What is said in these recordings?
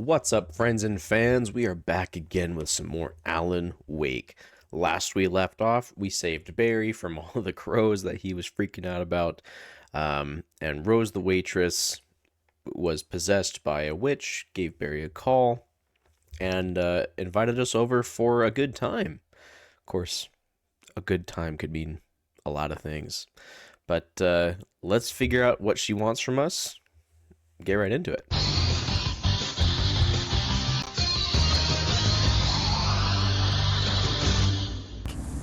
What's up, friends and fans? We are back again with some more Alan Wake. Last we left off, we saved Barry from all the crows that he was freaking out about, and Rose the waitress was possessed by a witch, gave Barry a call, and invited us over for a good time. Of course, a good time could mean a lot of things, but let's figure out what she wants from us. Get right into it.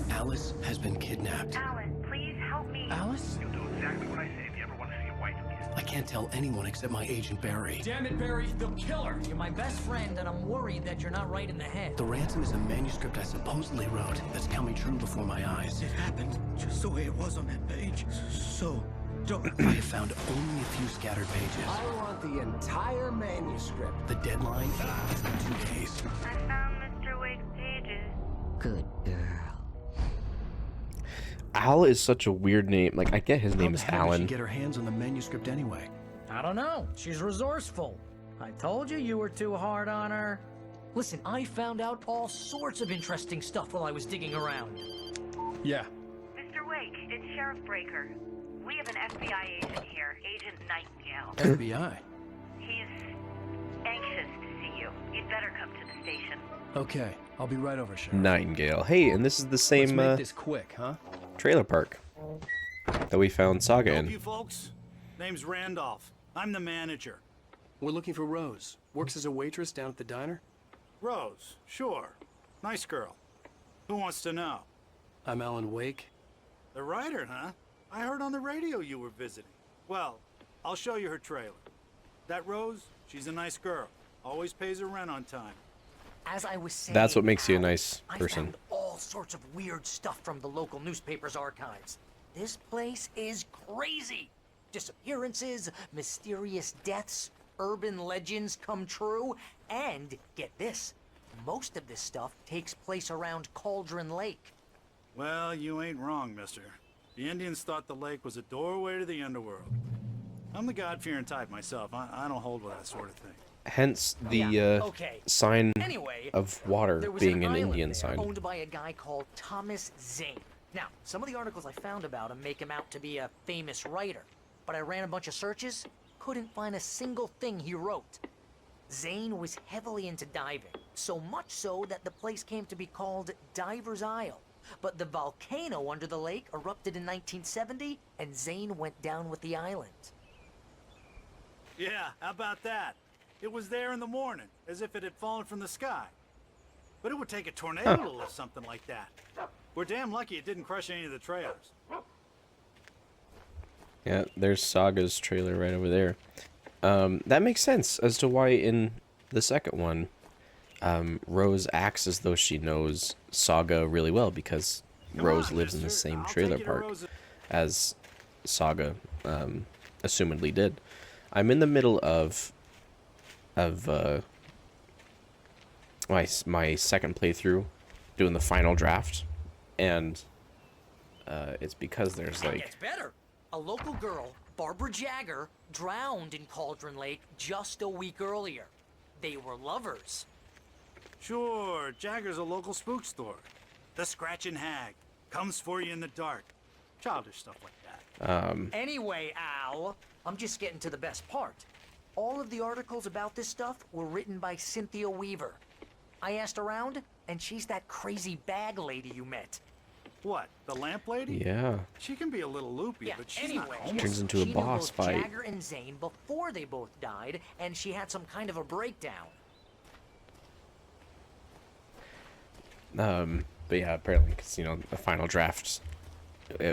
Alice has been kidnapped. Alan, please help me. Alice? You'll do exactly what I say if you ever want to see your wife again. I can't tell anyone except my agent Barry. Damn it, Barry, they'll kill her. You're my best friend, and I'm worried that you're not right in the head. The ransom is a manuscript I supposedly wrote that's coming true before my eyes. It happened just the way it was on that page. So, don't... I have found only a few scattered pages. I want the entire manuscript. The deadline is in 2 days. I found Mr. Wake's pages. Good girl. Al is such a weird name. Like, I get his name How is the hell did she Alan. get her hands on the manuscript anyway? I don't know. She's resourceful. I told you were too hard on her. Listen, I found out all sorts of interesting stuff while I was digging around. Yeah. Mr. Wake, it's Sheriff Breaker. We have an FBI agent here, Agent Nightingale. FBI. He's anxious to see you. You'd better come to the station. Okay, I'll be right over, Sheriff. Nightingale. Hey, and this is the Let's same make this quick, huh? trailer park that we found Saga Help in. you folks? Name's Randolph. I'm the manager. We're looking for Rose. Works as a waitress down at the diner. Rose, sure. Nice girl. Who wants to know? I'm Alan Wake. The writer, huh? I heard on the radio you were visiting. Well, I'll show you her trailer. That Rose, she's a nice girl. Always pays her rent on time. As I was saying, That's what makes you a Al, nice I person. found all sorts of weird stuff from the local newspaper's archives. This place is crazy. Disappearances, mysterious deaths, urban legends come true, and get this, most of this stuff takes place around Cauldron Lake. Well, you ain't wrong, mister. The Indians thought the lake was a doorway to the underworld. I'm the God-fearing type myself. I don't hold with that sort of thing. Hence the Okay. sign Anyway, of water there was being an island Indian there sign. owned by a guy called Thomas Zane. Now, some of the articles I found about him make him out to be a famous writer, but I ran a bunch of searches, couldn't find a single thing he wrote. Zane was heavily into diving, so much so that the place came to be called Diver's Isle. But the volcano under the lake erupted in 1970, and Zane went down with the island. Yeah, how about that? It was there in the morning, as if it had fallen from the sky. But it would take a tornado to lift something like that. We're damn lucky it didn't crush any of the trailers. Yeah, there's Saga's trailer right over there. That makes sense as to why in the second one, Rose acts as though she knows Saga really well, because Rose lives in the mister. same I'll trailer take you to park Rose's- as Saga assumedly did. I'm in the middle of my second playthrough, doing the final draft, and it's because there's It like gets better. A local girl, Barbara Jagger, drowned in Cauldron Lake just a week earlier. They were lovers. Sure, Jagger's a local spook store. The Scratching Hag. Comes for you in the dark. Childish stuff like that. Anyway, Al, I'm just getting to the best part. All of the articles about this stuff were written by Cynthia Weaver. I asked around, and she's that crazy bag lady you met. What, the lamp lady? yeah. She can be a little loopy, Yeah, but she's anyway, not homeless. Turns into a she boss knew both fight. Jagger and Zane before they both died, and she had some kind of a breakdown. But yeah, apparently, because the final draft,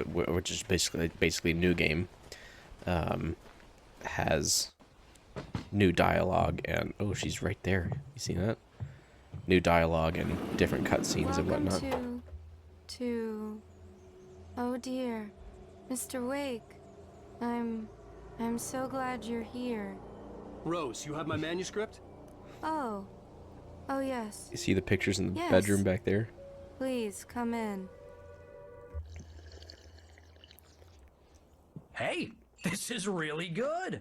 which is basically new game, has new dialogue, and oh, she's right there. You see that? New dialogue and different cutscenes and Welcome whatnot. Oh dear, Mr. Wake. I'm so glad you're here. Rose, you have my manuscript? Oh yes. You see the pictures in the Yes. bedroom back there? Please come in. Hey, this is really good.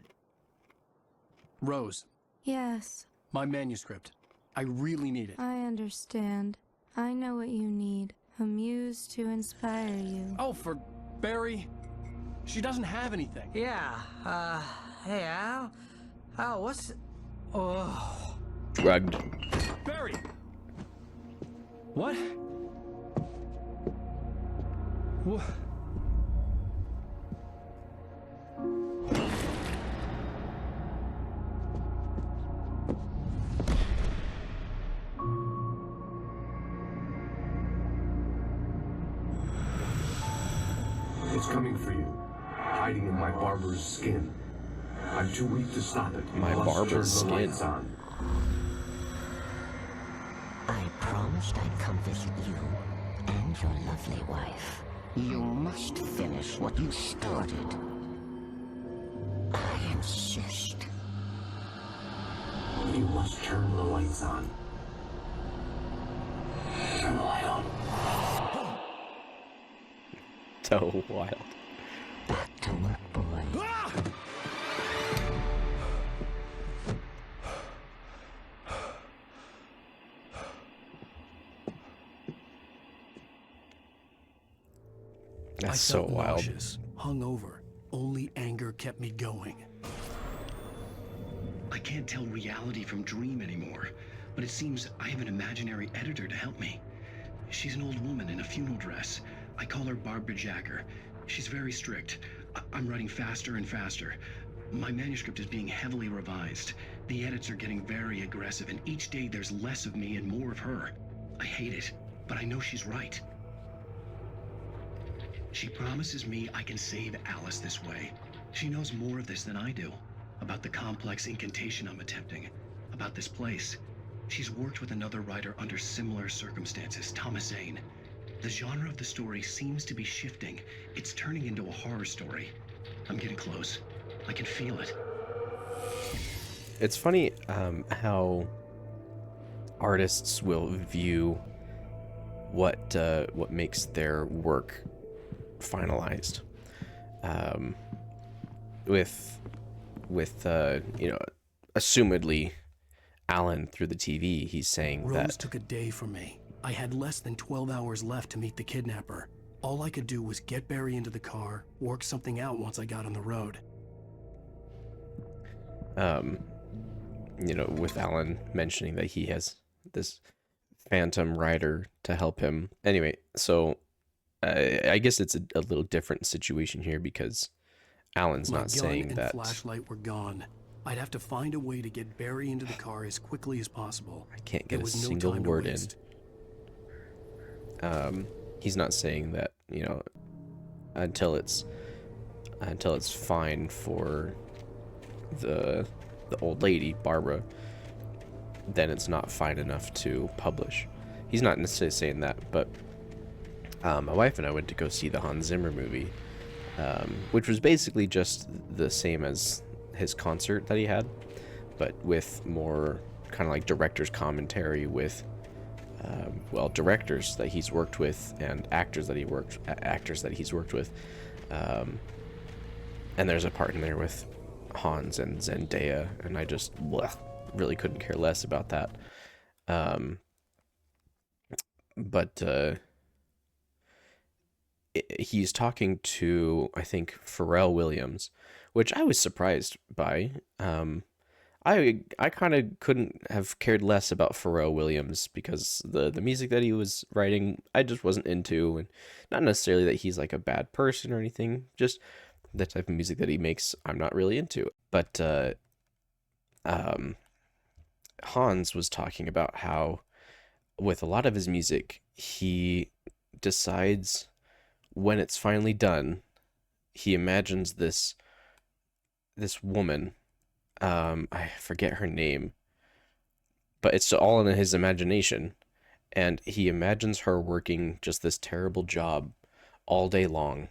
Rose, Yes. My manuscript. I really need it. I understand. I know what you need. A muse to inspire you. Oh, for Barry. She doesn't have anything. Yeah, hey, Al? Al, what's... Oh... Drugged. Barry! What? What? It's coming for you, hiding in my barber's skin. I'm too weak to stop it. My Must barber's turn the skin. lights on. I promised I'd come visit you and your lovely wife. You must finish what you started. I insist. You must turn the lights on. Turn the light on. So wild. Back to work, boy. That's I so felt wild. nauseous, hungover. Only anger kept me going. I can't tell reality from dream anymore, but it seems I have an imaginary editor to help me. She's an old woman in a funeral dress. I call her Barbara Jacker. She's very strict. I'm writing faster and faster. My manuscript is being heavily revised. The edits are getting very aggressive, and each day there's less of me and more of her. I hate it, but I know she's right. She promises me I can save Alice this way. She knows more of this than I do. About the complex incantation I'm attempting. About this place. She's worked with another writer under similar circumstances, Thomas Zane. The genre of the story seems to be shifting. It's turning into a horror story. I'm getting close. I can feel it. It's funny how artists will view what makes their work finalized. With you know, assumedly Alan through the TV, he's saying Rose that took a day from me. I had less than 12 hours left to meet the kidnapper. All I could do was get Barry into the car, work something out once I got on the road. you know, with Alan mentioning that he has this phantom rider to help him. Anyway, so I guess it's a little different situation here because Alan's My not gun saying and that. flashlight were gone. I'd have to find a way to get Barry into the car as quickly as possible. I can't There get a was no single time to word in. waste. He's not saying that, you know, until it's fine for the old lady Barbara, then it's not fine enough to publish. He's not necessarily saying that, but my wife and I went to go see the Hans Zimmer movie, which was basically just the same as his concert that he had, but with more kind of like director's commentary with well, directors that he's worked with and actors that he's worked with, and there's a part in there with Hans and Zendaya, and I just really couldn't care less about that. But he's talking to, I think, Pharrell Williams, which I was surprised by. I kind of couldn't have cared less about Pharrell Williams because the music that he was writing, I just wasn't into, and not necessarily that he's like a bad person or anything, just the type of music that he makes, I'm not really into. But Hans was talking about how with a lot of his music, he decides when it's finally done, he imagines this woman, I forget her name, but it's all in his imagination, and he imagines her working just this terrible job all day long,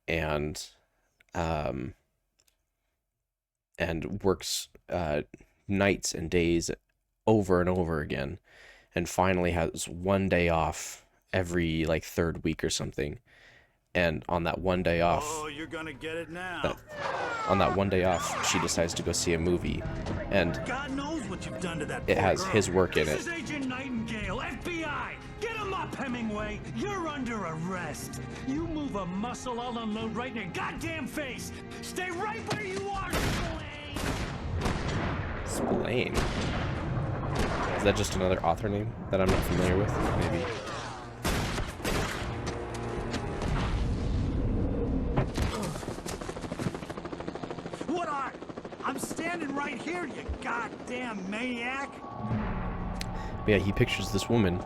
and works nights and days over and over again, and finally has one day off every like third week or something, And on that one day off, Oh, you're gonna get it now. on that one day off, she decides to go see a movie, and God knows what you've done to that it poor has girl. his work in it. This is Agent Nightingale, FBI! Get him up, Hemingway! You're under arrest! You move a muscle, I'll unload right in your goddamn face! Stay right where you are, Spillane! Spillane. Is that just another author name that I'm not familiar with? Maybe. What are? I'm standing right here, you goddamn maniac! But yeah, he pictures this woman,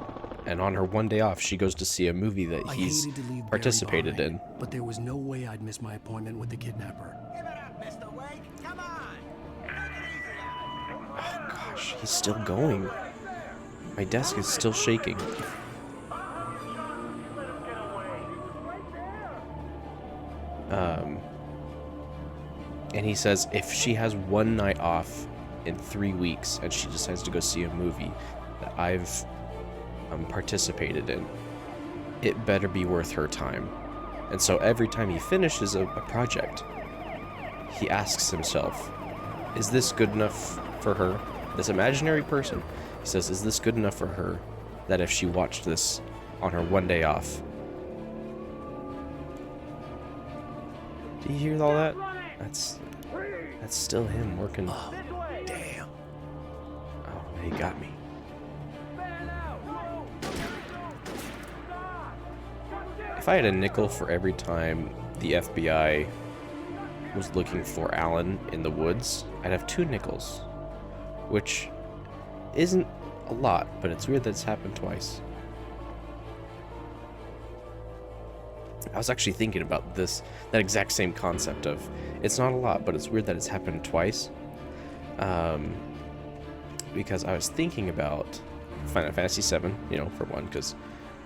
and on her one day off, she goes to see a movie that I he's hated to leave Barry participated behind, in. but there was no way I'd miss my appointment with the kidnapper. Oh gosh, he's still going. My desk is still shaking. And he says if she has one night off in 3 weeks and she decides to go see a movie that I've participated in, it better be worth her time. And so every time he finishes a project, he asks himself, is this good enough for her? This imaginary person, he says, is this good enough for her that if she watched this on her one day off? Do you hear all that? That's still him working. Oh, damn. Oh, he got me. If I had a nickel for every time the FBI was looking for Alan in the woods, I'd have 2 nickels. Which isn't a lot, but it's weird that it's happened twice. I was actually thinking about that exact same concept of, it's not a lot, but it's weird that it's happened twice. Because I was thinking about Final Fantasy VII, you know, for one, because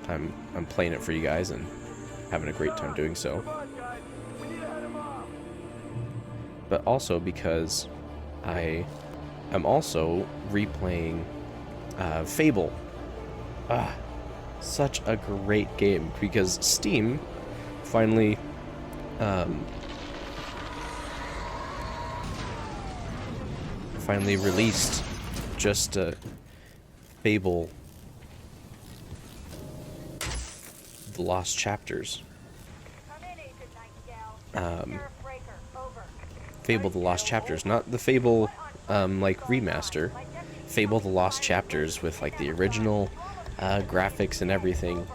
I'm playing it for you guys and having a great time doing so. But also because I am also replaying Fable. Such a great game, because Steam finally released just Fable The Lost Chapters. Fable The Lost Chapters, not the Fable like remaster. Fable The Lost Chapters with like the original graphics and everything.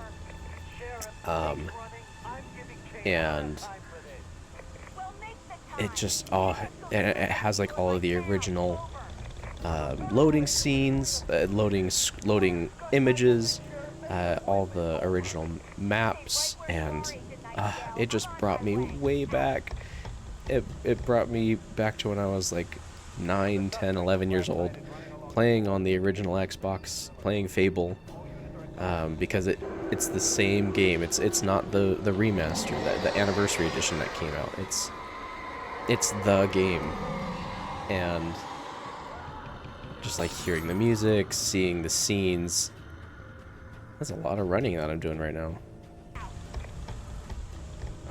And it just it has like all of the original loading scenes, loading images, all the original maps, and it just brought me way back. It brought me back to when I was like 9, 10, 11 years old, playing on the original Xbox, playing Fable, because it's the same game. It's not the remaster, the anniversary edition that came out. It's the game, and just like hearing the music, seeing the scenes. That's a lot of running that I'm doing right now.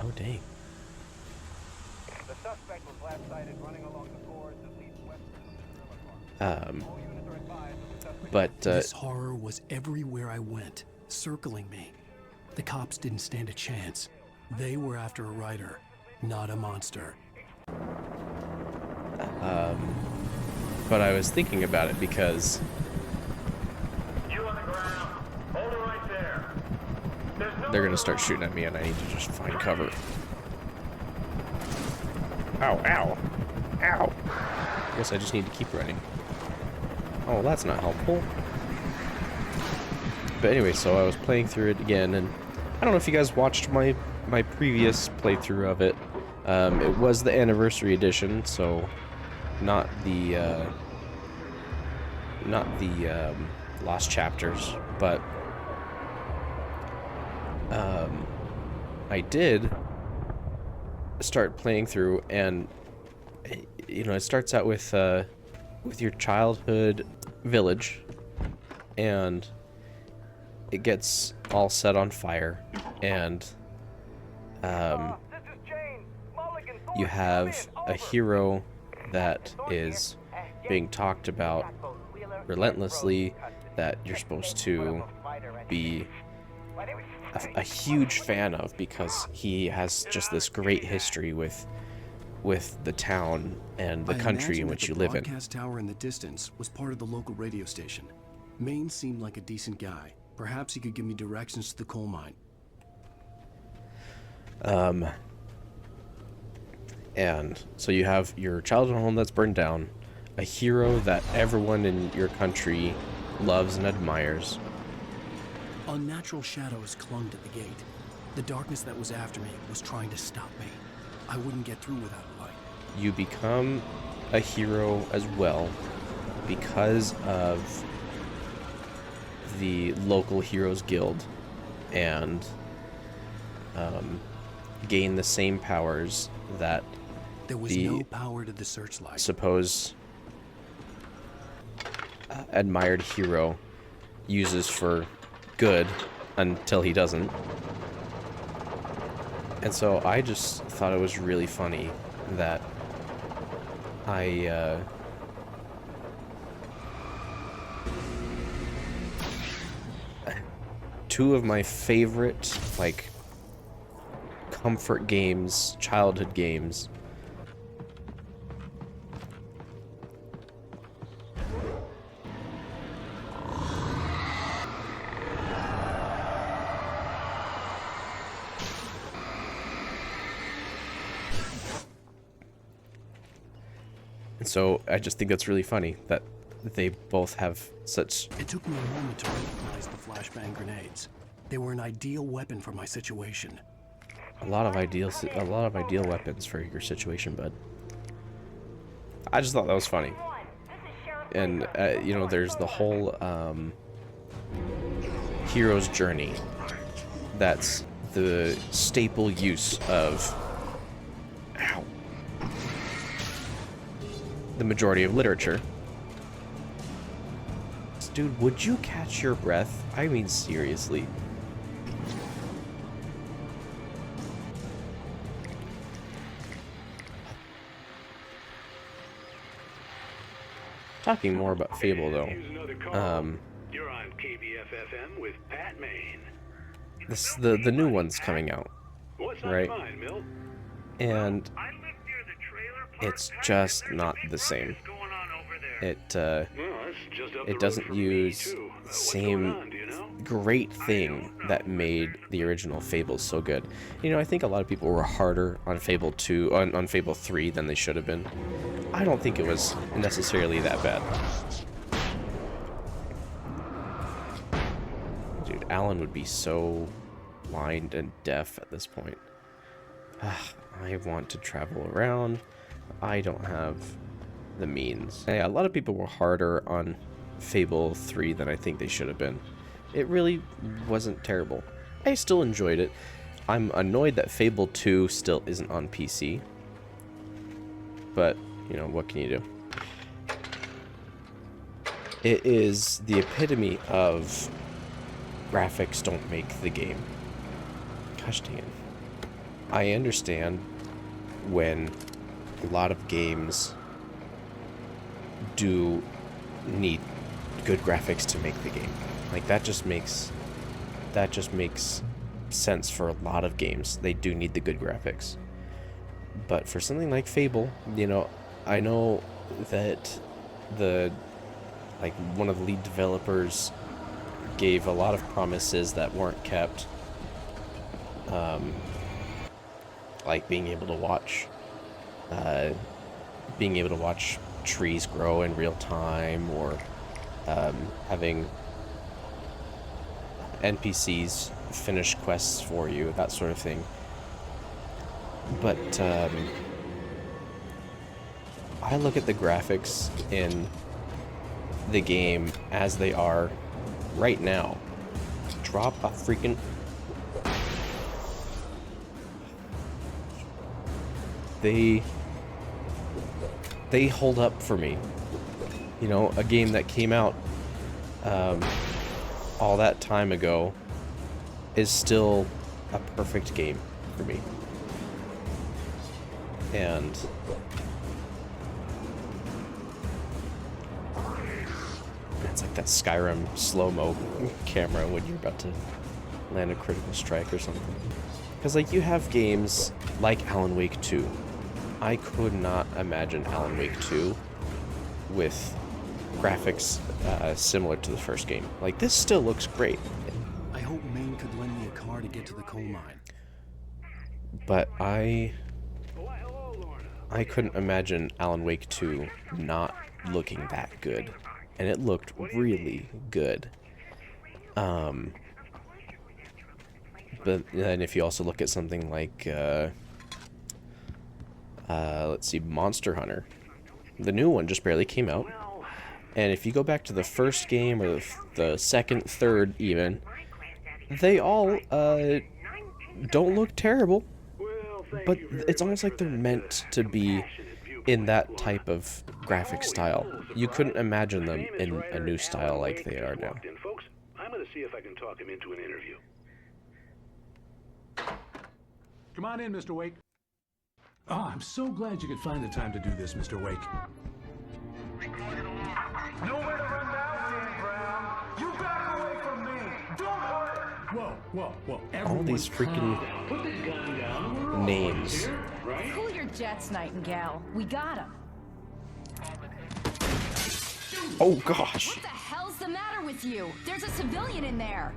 Oh dang. The suspect was last sighted running along the corridors that lead west to the All units are advised that the suspect but This horror was everywhere I went, circling me. The cops didn't stand a chance. They were after a writer, not a monster. but I was thinking about it because You on the ground. Hold it right there. There's no they're gonna start shooting at me, and I need to just find cover. Ow, ow, ow. I guess I just need to keep running. Oh, that's not helpful. But anyway, so I was playing through it again, and I don't know if you guys watched my previous playthrough of it. It was the anniversary edition, so not the Lost Chapters, but I did start playing through, and you know, it starts out with your childhood village, and it gets all set on fire, and you have a hero that is being talked about relentlessly, that you're supposed to be a huge fan of because he has just this great history with the town and the country in which you live in. The broadcast tower in the distance was part of the local radio station. Maine seemed like a decent guy. Perhaps he could give me directions to the coal mine. And so you have your childhood home that's burned down, a hero that everyone in your country loves and admires. Unnatural shadows clung at the gate. The darkness that was after me was trying to stop me. I wouldn't get through without a light. You become a hero as well because of the local Heroes Guild and gain the same powers that there was no power to the searchlight. Suppose admired hero uses for good until he doesn't. And so I just thought it was really funny that two of my favorite, like, comfort games, childhood games, and so I just think that's really funny that they both have such... It took me a moment to recognize the flashbang grenades. They were an ideal weapon for my situation. A lot of ideal weapons for your situation, bud. I just thought that was funny. And you know, there's the whole hero's journey. That's the staple use of the majority of literature. Dude, would you catch your breath? I mean, seriously. Talking more about Fable, though. You're on KBFFM with Pat Maine. This the new one's coming out, right? And it's just not the same. It doesn't use the same great thing that made the original Fable so good. You know, I think a lot of people were harder on Fable 2, on Fable 3 than they should have been. I don't think it was necessarily that bad. Dude, Alan would be so blind and deaf at this point. I want to travel around. I don't have the means. Yeah, a lot of people were harder on Fable 3 than I think they should have been. It really wasn't terrible. I still enjoyed it. I'm annoyed that Fable 2 still isn't on PC. But, you know, what can you do? It is the epitome of graphics don't make the game. Gosh dang it. I understand when a lot of games do need good graphics to make the game. Like, that just makes sense for a lot of games. They do need the good graphics. But for something like Fable, you know, I know that one of the lead developers gave a lot of promises that weren't kept. Like being able to watch trees grow in real time, or having NPCs finish quests for you, that sort of thing. But I look at the graphics in the game as they are right now. Drop a freaking... They hold up for me. You know, a game that came out all that time ago is still a perfect game. for me. And it's like that Skyrim slow-mo camera when you're about to land a critical strike or something. Because, like, you have games like Alan Wake 2. I could not imagine Alan Wake 2 with graphics similar to the first game. Like, this still looks great. I hope Maine could lend me a car to get to the coal mine. But I couldn't imagine Alan Wake 2 not looking that good. And it looked really good. But then if you also look at something like, let's see, Monster Hunter. The new one just barely came out. And if you go back to the first game, or the second, third even, they all don't look terrible. But it's almost like they're meant to be in that type of graphic style. You couldn't imagine them in a new style like they are now. Folks, I'm going to see if I can talk him into an interview. Come on in, Mr. Wake. Oh, I'm so glad you could find the time to do this, Mr. Wake. Nowhere to run now, Dan Brown. You back away from me. Don't hurt. Whoa. All these freaking names. Cool your jets, Nightingale. We got him. Oh gosh. What the hell's the matter with you? There's a civilian in there.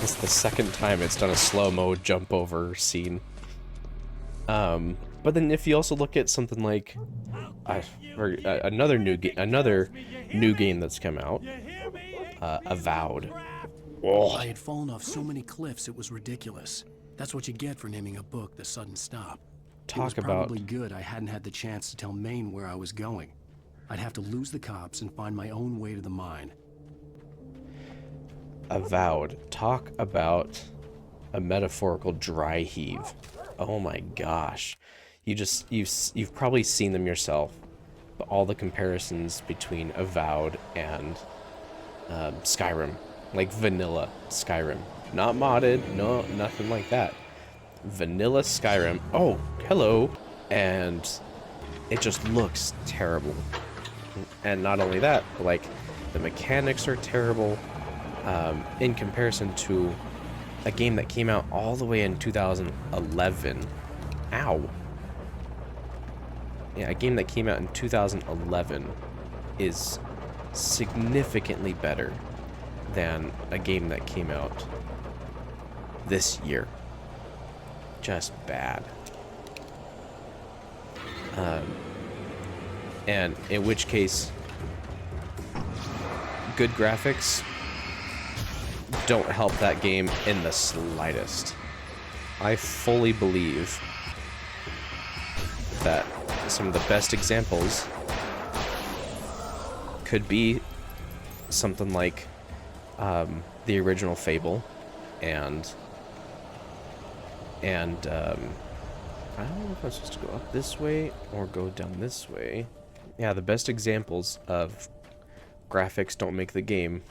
It's the second time it's done a slow-mo jump over scene. But then if you also look at something like another new game that's come out, Avowed. Oh. I had fallen off so many cliffs it was ridiculous. That's what you get for naming a book The Sudden Stop. It was probably good I hadn't had the chance to tell Maine where I was going. I'd have to lose the cops and find my own way to the mine. Avowed. Talk about a metaphorical dry heave. Oh my gosh. You've probably seen them yourself. But all the comparisons between Avowed and Skyrim. Like vanilla Skyrim. Not modded, no, nothing like that. Vanilla Skyrim. Oh, hello. And it just looks terrible. And not only that, but like the mechanics are terrible. In comparison to a game that came out all the way in 2011. Ow. Yeah, a game that came out in 2011 is significantly better than a game that came out this year. Just bad. And in which case, good graphics don't help that game in the slightest. I fully believe that some of the best examples could be something like the original Fable and I don't know if I'm supposed to go up this way or go down this way. Yeah, the best examples of graphics don't make the game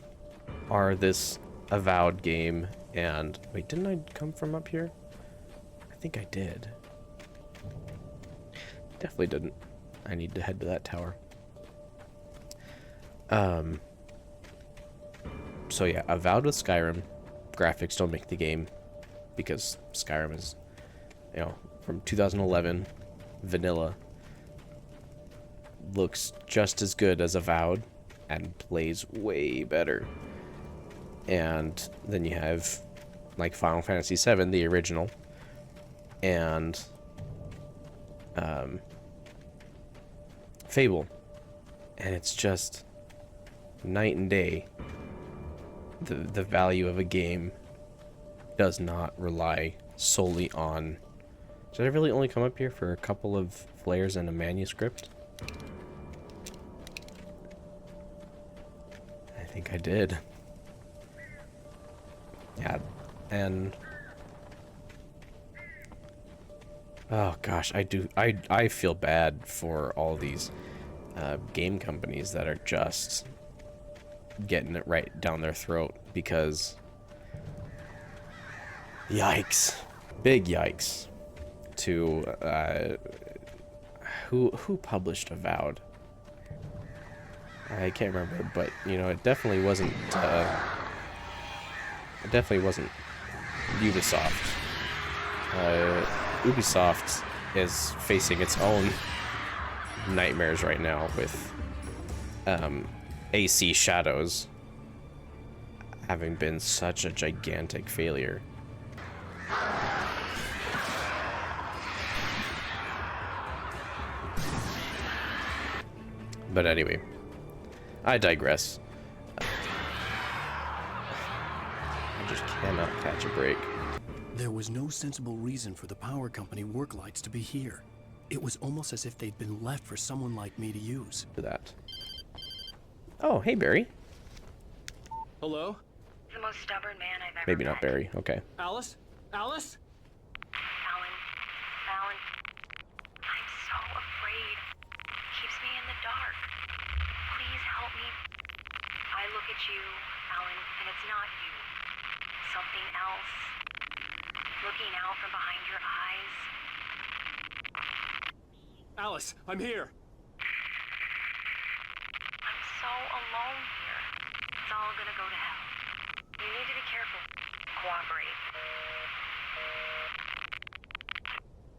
are this Avowed game and... Wait, didn't I come from up here? I think I did. Definitely didn't. I need to head to that tower. So yeah, Avowed with Skyrim. Graphics don't make the game because Skyrim is, you know, from 2011, vanilla. Looks just as good as Avowed and plays way better. And then you have like Final Fantasy VII, the original, and Fable, and it's just night and day. The value of a game does not rely solely on... Did I really only come up here for a couple of flares and a manuscript? I think I did. Yeah, and... Oh gosh, I feel bad for all these game companies that are just getting it right down their throat, because yikes, big yikes to who published Avowed? I can't remember, but you know, it definitely wasn't Ubisoft. Ubisoft is facing its own nightmares right now with AC Shadows having been such a gigantic failure. But anyway, I digress. I just cannot catch a break. There was no sensible reason for the power company work lights to be here. It was almost as if they'd been left for someone like me to use. For that. Oh, hey, Barry. Hello? The most stubborn man I've ever Maybe met. not Barry. Okay. Alice? Alice? Alan, I'm so afraid. Keeps me in the dark. Please help me. I look at you, Alan, and it's not you. Something else. Looking out from behind your eyes. Alice, I'm here. I'm so alone here. It's all gonna go to hell. You need to be careful. Cooperate.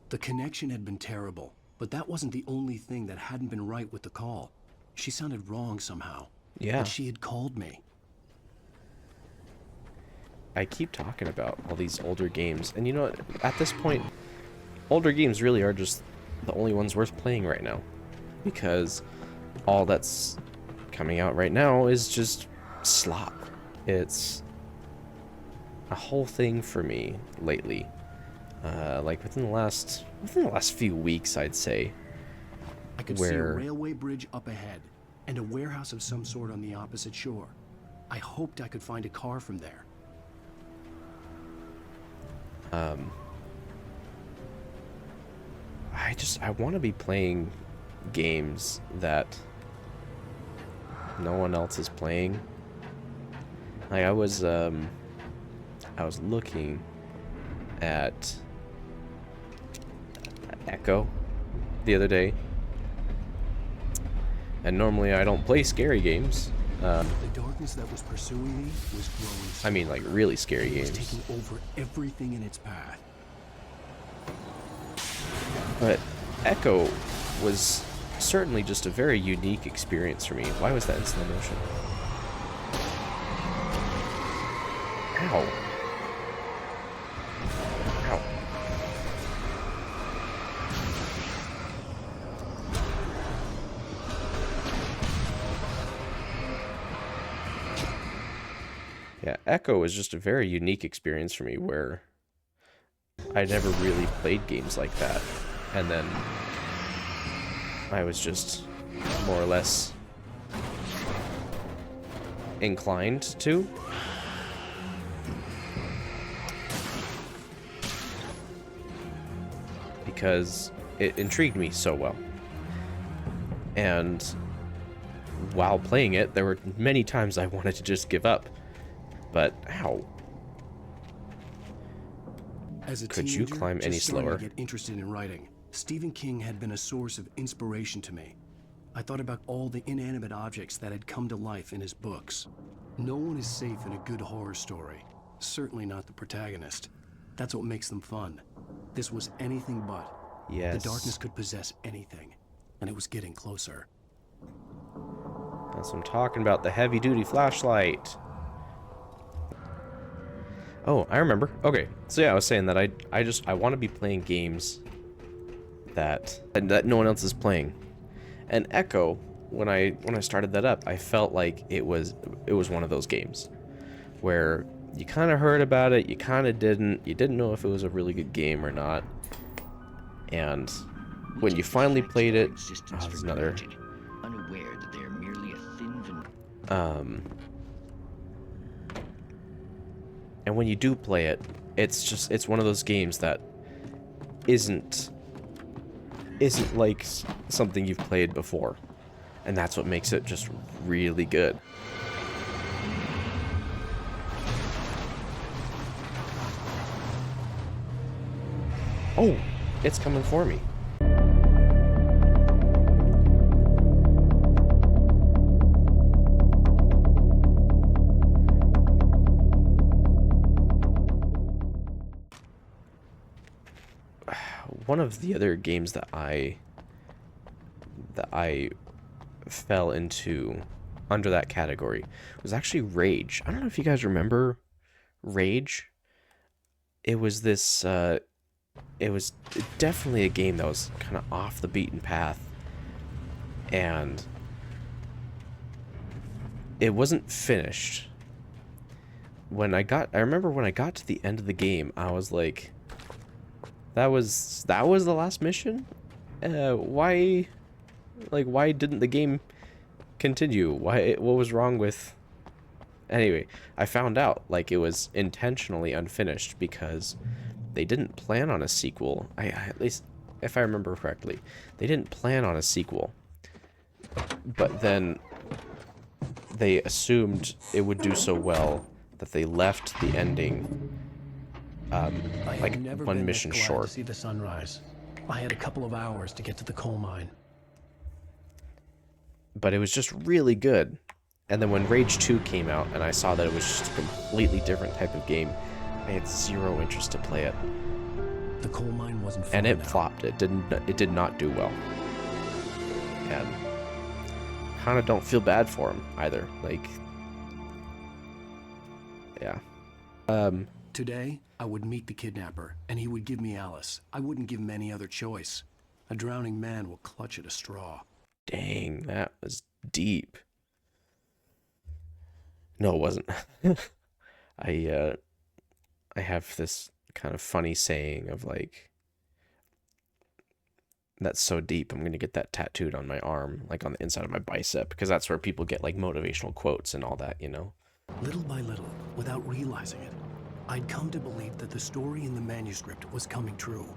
The connection had been terrible, but that wasn't the only thing that hadn't been right with the call. She sounded wrong somehow. Yeah. Like she had called me. I keep talking about all these older games, and you know, at this point, older games really are just the only ones worth playing right now, because all that's coming out right now is just slop. It's a whole thing for me lately. Like within the last few weeks, I'd say. I could see a railway bridge up ahead, and a warehouse of some sort on the opposite shore. I hoped I could find a car from there. I want to be playing games that no one else is playing. Like I was looking at Echo the other day, and normally I don't play scary games. The darkness that was pursuing me was growing. I mean, like really scary games. It was taking over everything in its path. But Echo was certainly just a very unique experience for me. Why was that in slow motion? Ow. Ow. Yeah, Echo was just a very unique experience for me where I never really played games like that. And then I was just more or less inclined to. Because it intrigued me so well. And while playing it, there were many times I wanted to just give up. But, ow. As a Could teenager, you climb any just starting slower? to get interested in writing, Stephen King had been a source of inspiration to me. I thought about all the inanimate objects that had come to life in his books. No one is safe in a good horror story. Certainly not the protagonist. That's what makes them fun. This was anything but. Yes. The darkness could possess anything, and it was getting closer. That's what I'm talking about, the heavy-duty flashlight. Oh, I remember. Okay, so yeah, I was saying that I want to be playing games that no one else is playing. And Echo, when I started that up, I felt like it was one of those games where you kind of heard about it, you kind of didn't, you didn't know if it was a really good game or not. And when you finally played it, there's another. Unaware that they are merely a thin And when you do play it, it's one of those games that isn't like something you've played before. And that's what makes it just really good. Oh, it's coming for me. One of the other games that I fell into under that category was actually Rage. I don't know if you guys remember Rage. It was this it was definitely a game that was kind of off the beaten path, and it wasn't finished. I remember when I got to the end of the game, I was like, that was the last mission? Why didn't the game continue? What was wrong with... Anyway, I found out, like, it was intentionally unfinished because they didn't plan on a sequel. At least, if I remember correctly, they didn't plan on a sequel. But then they assumed it would do so well that they left the ending like one mission short. To see the sunrise. I had a couple of hours to get to the coal mine. But it was just really good. And then when Rage 2 came out and I saw that it was just a completely different type of game, I had zero interest to play it. The coal mine wasn't fun and it now. flopped. It did not do well. And kind of don't feel bad for him either. Like, yeah. Today, I would meet the kidnapper, and he would give me Alice. I wouldn't give him any other choice. A drowning man will clutch at a straw. Dang, that was deep. No, it wasn't. I have this kind of funny saying of like, that's so deep, I'm gonna get that tattooed on my arm, like on the inside of my bicep, because that's where people get like motivational quotes and all that, you know? Little by little, without realizing it, I'd come to believe that the story in the manuscript was coming true.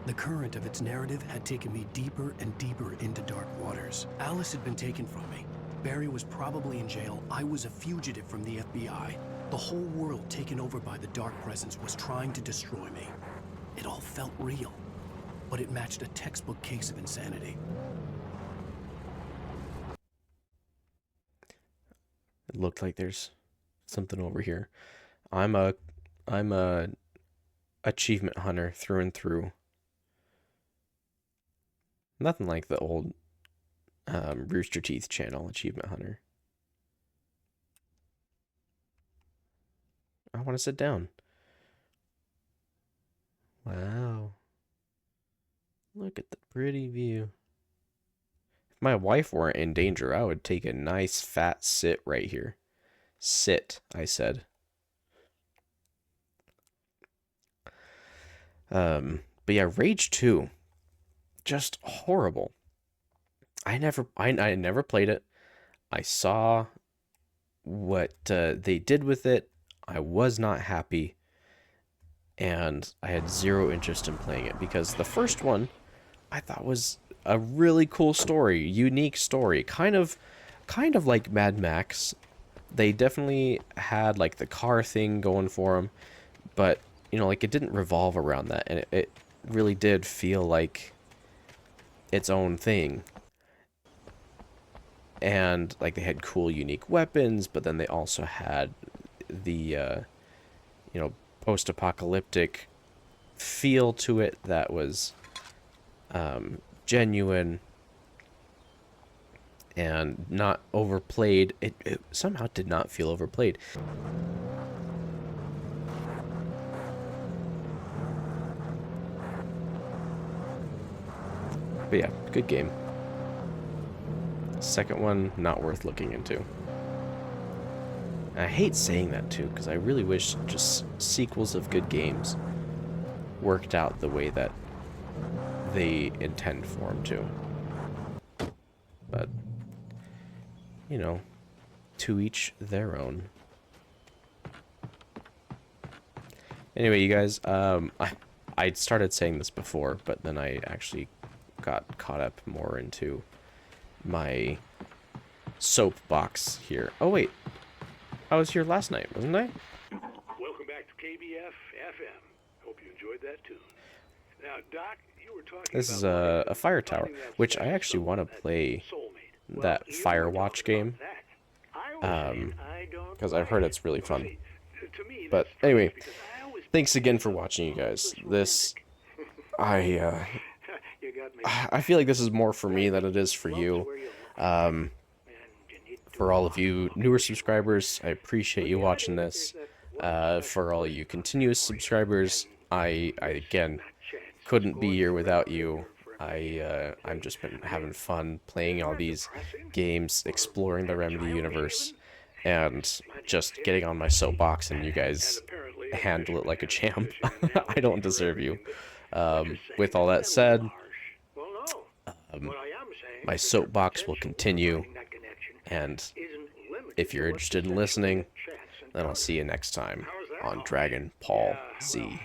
The current of its narrative had taken me deeper and deeper into dark waters. Alice had been taken from me. Barry was probably in jail. I was a fugitive from the FBI. The whole world taken over by the dark presence was trying to destroy me. It all felt real, but it matched a textbook case of insanity. It looked like there's something over here. I'm a achievement hunter through and through. Nothing like the old Rooster Teeth channel achievement hunter. I want to sit down. Wow. Look at the pretty view. If my wife weren't in danger, I would take a nice fat sit right here. Sit, I said. But yeah, Rage 2. Just horrible. I never played it. I saw what they did with it. I was not happy. And I had zero interest in playing it because the first one I thought was a really cool story, unique story, kind of like Mad Max. They definitely had like the car thing going for them, but you know, like it didn't revolve around that, and it really did feel like its own thing. And like they had cool, unique weapons, but then they also had the you know, post-apocalyptic feel to it that was genuine and not overplayed. It somehow did not feel overplayed. But yeah, good game. Second one, not worth looking into. I hate saying that too, because I really wish just sequels of good games worked out the way that they intend for them to. But, you know, to each their own. Anyway, you guys, I started saying this before, but then I actually got caught up more into my soapbox here. Oh, wait. I was here last night, wasn't I? Welcome back to KBF FM. Hope you enjoyed that tune. Now, Doc, you were talking This is about a fire tower, which I actually want to play that Firewatch game. Because I've heard it's really fun. But anyway, thanks again for watching, you guys. This, I feel like this is more for me than it is for you. For all of you newer subscribers, I appreciate you watching this. For all you continuous subscribers, I again couldn't be here without you. I've just been having fun playing all these games, exploring the Remedy universe, and just getting on my soapbox, and you guys handle it like a champ. I don't deserve you. With all that said, my soapbox will continue, and if you're interested in listening, then I'll see you next time on Dragon Ball Z.